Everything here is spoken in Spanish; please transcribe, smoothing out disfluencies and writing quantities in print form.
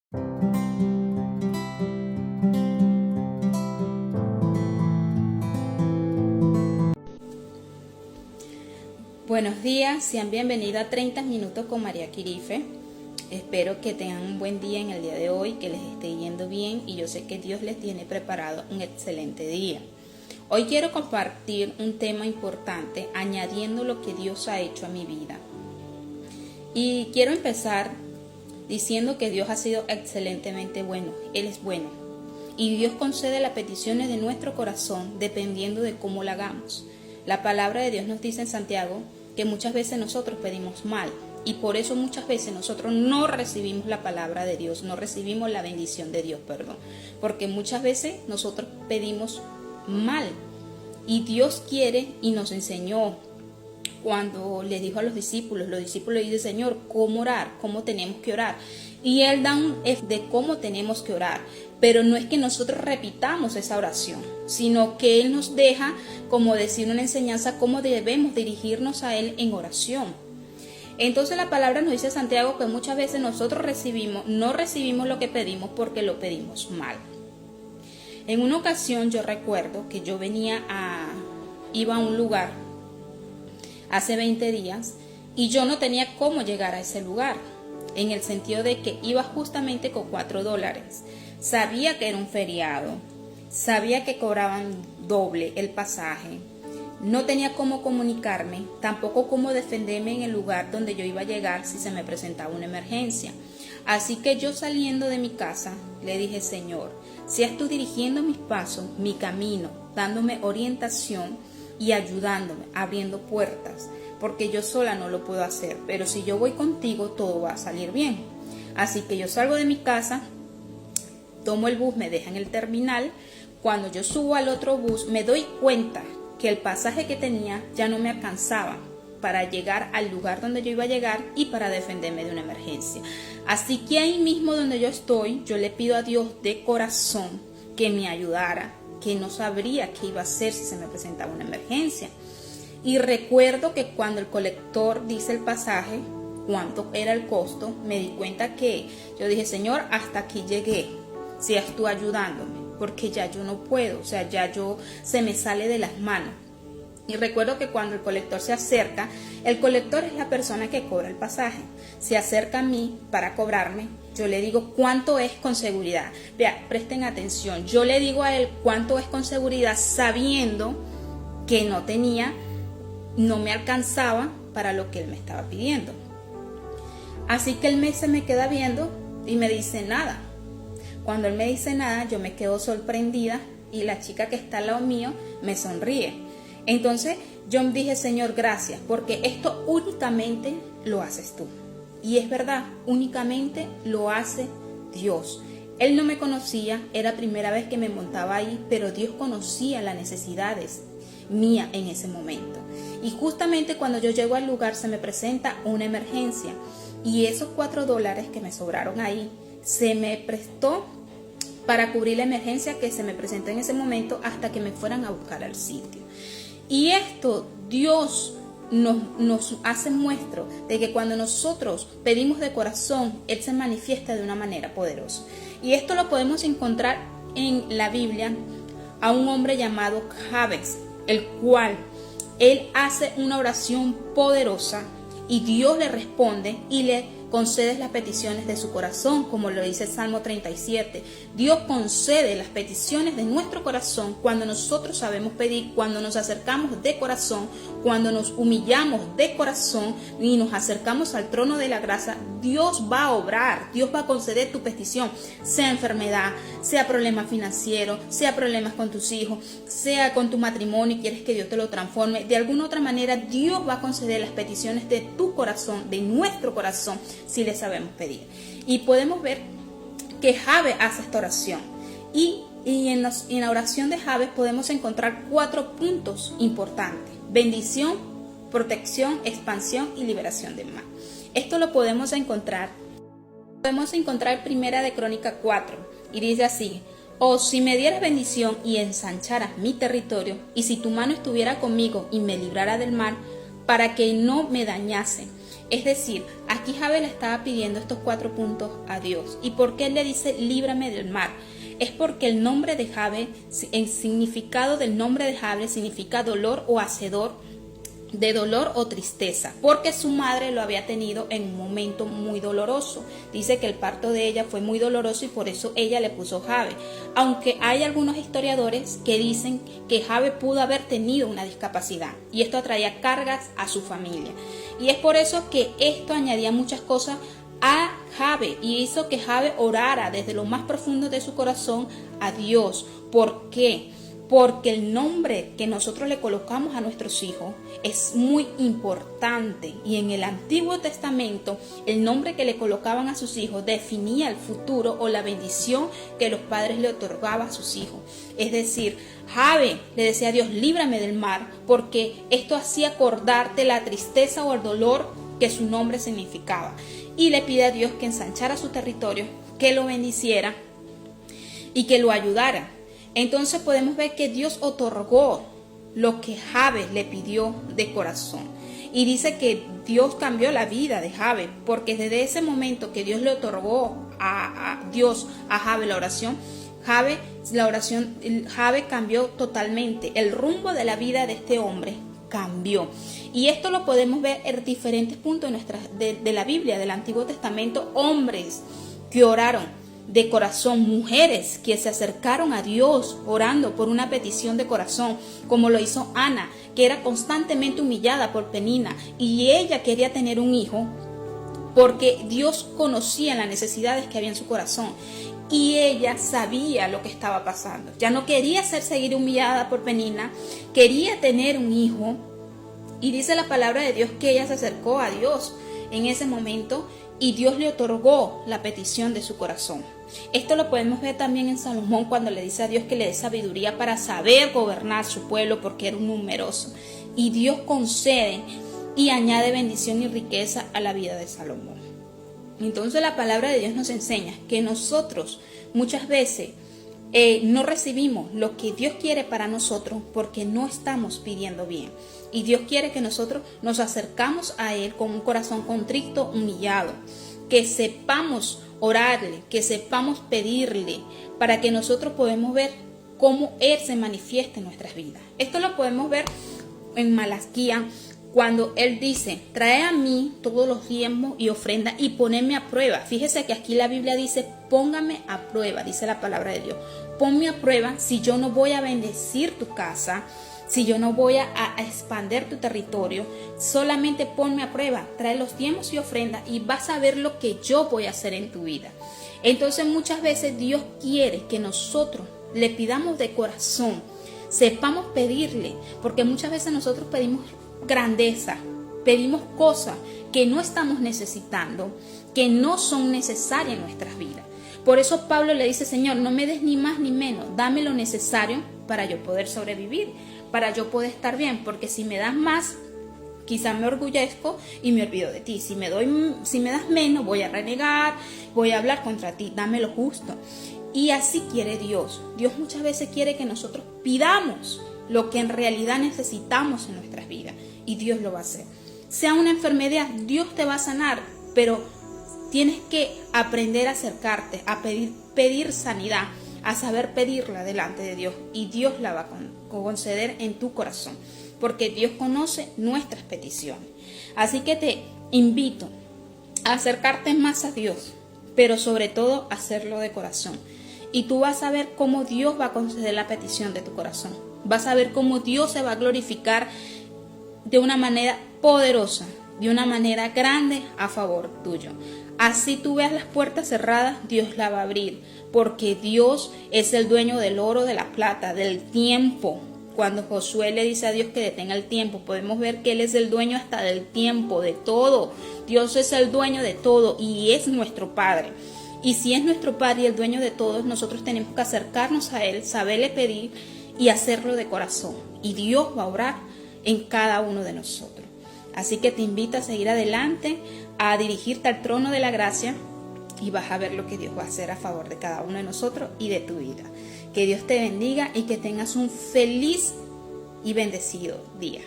Buenos días, sean bienvenidos a 30 minutos con María Quirife. Espero que tengan un buen día en el día de hoy, que les esté yendo bien y yo sé que Dios les tiene preparado un excelente día. Hoy quiero compartir un tema importante, añadiendo lo que Dios ha hecho a mi vida. Y quiero empezar diciendo que Dios ha sido excelentemente bueno, Él es bueno. Y Dios concede las peticiones de nuestro corazón dependiendo de cómo la hagamos. La palabra de Dios nos dice en Santiago que muchas veces nosotros pedimos mal y por eso muchas veces nosotros no recibimos la palabra de Dios, no recibimos la bendición de Dios, porque muchas veces nosotros pedimos mal y Dios quiere y nos enseñó cuando le dijo a los discípulos dicen, Señor, ¿cómo orar? ¿Cómo tenemos que orar? Y Él da un de cómo tenemos que orar, pero no es que nosotros repitamos esa oración, sino que Él nos deja, como decir una enseñanza, cómo debemos dirigirnos a Él en oración. Entonces la palabra nos dice Santiago que muchas veces nosotros no recibimos lo que pedimos porque lo pedimos mal. En una ocasión yo recuerdo que yo iba a un lugar hace 20 días y yo no tenía cómo llegar a ese lugar, en el sentido de que iba justamente con $4. Sabía que era un feriado, sabía que cobraban doble el pasaje, no tenía cómo comunicarme, tampoco cómo defenderme en el lugar donde yo iba a llegar si se me presentaba una emergencia. Así que yo saliendo de mi casa le dije, Señor, seas tú dirigiendo mis pasos, mi camino, dándome orientación y ayudándome, abriendo puertas, porque yo sola no lo puedo hacer, pero si yo voy contigo todo va a salir bien. Así que yo salgo de mi casa, tomo el bus, me deja en el terminal. Cuando yo subo al otro bus me doy cuenta que el pasaje que tenía ya no me alcanzaba para llegar al lugar donde yo iba a llegar y para defenderme de una emergencia. Así que ahí mismo donde yo estoy, yo le pido a Dios de corazón que me ayudara, que no sabría qué iba a hacer si se me presentaba una emergencia. Y recuerdo que cuando el colector dice el pasaje, cuánto era el costo, me di cuenta que yo dije, Señor, hasta aquí llegué, seas tú ayudándome, porque ya yo no puedo, se me sale de las manos. Y recuerdo que cuando el colector se acerca, el colector es la persona que cobra el pasaje, se acerca a mí para cobrarme, yo le digo cuánto es con seguridad. Vea, presten atención, yo le digo a él cuánto es con seguridad sabiendo que no me alcanzaba para lo que él me estaba pidiendo. Así que él se me queda viendo y me dice nada. Cuando él me dice nada, yo me quedo sorprendida y la chica que está al lado mío me sonríe. Entonces yo dije, Señor, gracias, porque esto únicamente lo haces tú. Y es verdad, únicamente lo hace Dios. Él no me conocía, era la primera vez que me montaba ahí, pero Dios conocía las necesidades mías en ese momento. Y justamente cuando yo llego al lugar se me presenta una emergencia y esos $4 que me sobraron ahí se me prestó para cubrir la emergencia que se me presentó en ese momento hasta que me fueran a buscar al sitio. Y esto Dios nos hace muestra de que cuando nosotros pedimos de corazón, Él se manifiesta de una manera poderosa. Y esto lo podemos encontrar en la Biblia a un hombre llamado Jabes, el cual él hace una oración poderosa y Dios le responde y le concede las peticiones de su corazón, como lo dice el Salmo 37. Dios concede las peticiones de nuestro corazón cuando nosotros sabemos pedir, cuando nos acercamos de corazón, cuando nos humillamos de corazón y nos acercamos al trono de la gracia. Dios va a obrar, Dios va a conceder tu petición, sea enfermedad, sea problema financiero, sea problemas con tus hijos, sea con tu matrimonio y quieres que Dios te lo transforme. De alguna otra manera Dios va a conceder las peticiones de tu corazón, de nuestro corazón, si le sabemos pedir. Y podemos ver que Jabes hace esta oración y en la oración de Jabes podemos encontrar 4 puntos importantes: bendición, protección, expansión y liberación del mal. Esto lo podemos encontrar en Primera de Crónicas 4 y dice así: oh, si me dieras bendición y ensancharas mi territorio, y si tu mano estuviera conmigo y me librara del mal, para que no me dañase, Es decir, aquí Jabe le estaba pidiendo estos 4 puntos a Dios. ¿Y por qué él le dice líbrame del mar? Es porque el nombre de Jabe, el significado del nombre de Jabe significa dolor o hacedor de dolor o tristeza, porque su madre lo había tenido en un momento muy doloroso. Dice que el parto de ella fue muy doloroso y por eso ella le puso Jabe, aunque hay algunos historiadores que dicen que Jabe pudo haber tenido una discapacidad y esto atraía cargas a su familia, y es por eso que esto añadía muchas cosas a Jabe y hizo que Jabe orara desde lo más profundo de su corazón a Dios. ¿Por qué? Porque el nombre que nosotros le colocamos a nuestros hijos es muy importante, y en el Antiguo Testamento el nombre que le colocaban a sus hijos definía el futuro o la bendición que los padres le otorgaban a sus hijos. Es decir, Jabe le decía a Dios, líbrame del mar, porque esto hacía acordarte la tristeza o el dolor que su nombre significaba, y le pide a Dios que ensanchara su territorio, que lo bendiciera y que lo ayudara. Entonces podemos ver que Dios otorgó lo que Jabe le pidió de corazón. Y dice que Dios cambió la vida de Jabe, porque desde ese momento que Dios le otorgó a Jabe la oración, Jabe cambió totalmente. El rumbo de la vida de este hombre cambió. Y esto lo podemos ver en diferentes puntos de la Biblia, del Antiguo Testamento. Hombres que oraron de corazón, mujeres que se acercaron a Dios orando por una petición de corazón, como lo hizo Ana, que era constantemente humillada por Penina, y ella quería tener un hijo porque Dios conocía las necesidades que había en su corazón, y ella sabía lo que estaba pasando. Ya no quería seguir humillada por Penina, quería tener un hijo, y dice la palabra de Dios que ella se acercó a Dios en ese momento y Dios le otorgó la petición de su corazón. Esto lo podemos ver también en Salomón, cuando le dice a Dios que le dé sabiduría para saber gobernar su pueblo, porque era un numeroso. Y Dios concede y añade bendición y riqueza a la vida de Salomón. Entonces la palabra de Dios nos enseña que nosotros muchas veces no recibimos lo que Dios quiere para nosotros porque no estamos pidiendo bien. Y Dios quiere que nosotros nos acercamos a Él con un corazón contrito, humillado, que sepamos orarle, que sepamos pedirle, para que nosotros podamos ver cómo Él se manifiesta en nuestras vidas. Esto lo podemos ver en Malaquías, cuando Él dice, trae a mí todos los diezmos y ofrendas y ponedme a prueba. Fíjese que aquí la Biblia dice, póngame a prueba, dice la palabra de Dios. Ponme a prueba si yo no voy a bendecir tu casa, si yo no voy a expandir tu territorio. Solamente ponme a prueba, trae los diezmos y ofrendas y vas a ver lo que yo voy a hacer en tu vida. Entonces muchas veces Dios quiere que nosotros le pidamos de corazón, sepamos pedirle, porque muchas veces nosotros pedimos grandeza, pedimos cosas que no estamos necesitando, que no son necesarias en nuestras vidas. Por eso Pablo le dice, Señor, no me des ni más ni menos, dame lo necesario para yo poder sobrevivir, para yo poder estar bien, porque si me das más, quizá me orgullezco y me olvido de ti. Si me das menos, voy a renegar, voy a hablar contra ti, dame lo justo. Y así quiere Dios. Dios muchas veces quiere que nosotros pidamos lo que en realidad necesitamos en nuestras vidas, y Dios lo va a hacer. Sea una enfermedad, Dios te va a sanar, pero tienes que aprender a acercarte, a pedir sanidad, a saber pedirla delante de Dios, y Dios la va a conceder en tu corazón, porque Dios conoce nuestras peticiones. Así que te invito a acercarte más a Dios, pero sobre todo hacerlo de corazón. Y tú vas a ver cómo Dios va a conceder la petición de tu corazón. Vas a ver cómo Dios se va a glorificar de una manera poderosa, de una manera grande a favor tuyo. Así tú veas las puertas cerradas, Dios la va a abrir, porque Dios es el dueño del oro, de la plata, del tiempo. Cuando Josué le dice a Dios que detenga el tiempo, podemos ver que Él es el dueño hasta del tiempo, de todo. Dios es el dueño de todo y es nuestro Padre. Y si es nuestro Padre y el dueño de todo, nosotros tenemos que acercarnos a Él, saberle pedir y hacerlo de corazón. Y Dios va a obrar en cada uno de nosotros. Así que te invito a seguir adelante, a dirigirte al trono de la gracia, y vas a ver lo que Dios va a hacer a favor de cada uno de nosotros y de tu vida. Que Dios te bendiga y que tengas un feliz y bendecido día.